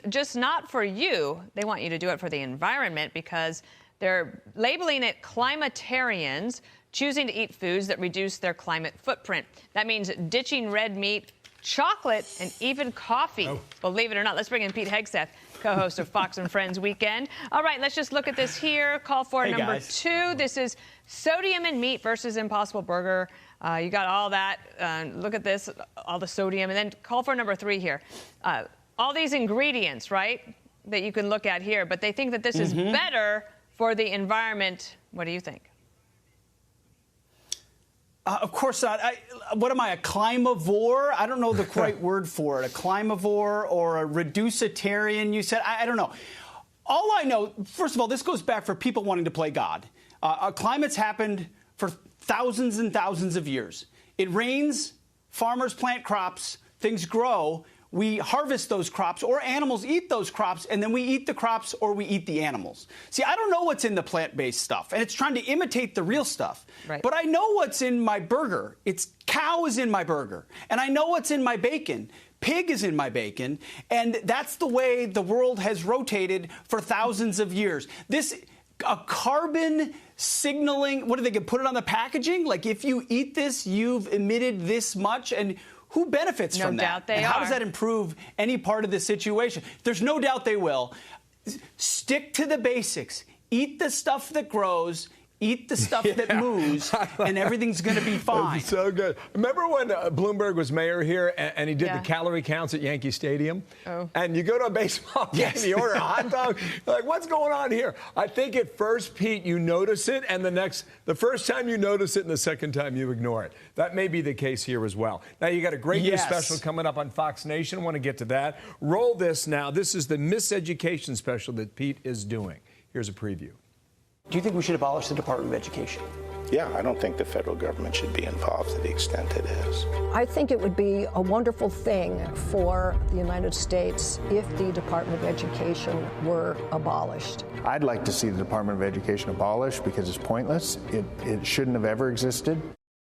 Just not for you. They want you to do it for the environment because they're labeling it climatarians, choosing to eat foods that reduce their climate footprint. That means ditching red meat, chocolate, and even coffee. Oh. Believe it or not. Let's bring in Pete Hegseth, co-host of Fox and Friends Weekend. All right, let's just look at this here. Call for number 2. This is sodium in meat versus Impossible Burger. You got all that. Look at this, all the sodium. And then call for number 3 here. All these ingredients, right, that you can look at here, but they think that this is better for the environment. What do you think? Of course not. What am I, a climavore? I don't know the right word for it. A climavore or a reducitarian, you said? I don't know. All I know, first of all, this goes back for people wanting to play God. Climate's happened for thousands and thousands of years. It rains, farmers plant crops, things grow. We harvest those crops, or animals eat those crops, and then we eat the crops or we eat the animals. See, I don't know what's in the plant-based stuff, and it's trying to imitate the real stuff. Right. But I know what's in my burger. Cow is in my burger. And I know what's in my bacon. Pig is in my bacon. And that's the way the world has rotated for thousands of years. A carbon signaling, what do they get? Put it on the packaging? Like, if you eat this, you've emitted this much, and who benefits from that? No doubt they are. And how does that improve any part of the situation? There's no doubt they will. Stick to the basics. Eat the stuff that grows. Eat the stuff that moves, and everything's going to be fine. That's so good. Remember when Bloomberg was mayor here, and he did the calorie counts at Yankee Stadium? Oh. And you go to a baseball game, you order a hot dog. You're like, what's going on here? I think at first, Pete, you notice it, and the first time you notice it, and the second time you ignore it. That may be the case here as well. Now, you got a great new special coming up on Fox Nation. I want to get to that. Roll this now. This is the Miseducation special that Pete is doing. Here's a preview. Do you think we should abolish the Department of Education? Yeah, I don't think the federal government should be involved to the extent it is. I think it would be a wonderful thing for the United States if the Department of Education were abolished. I'd like to see the Department of Education abolished because it's pointless. It shouldn't have ever existed.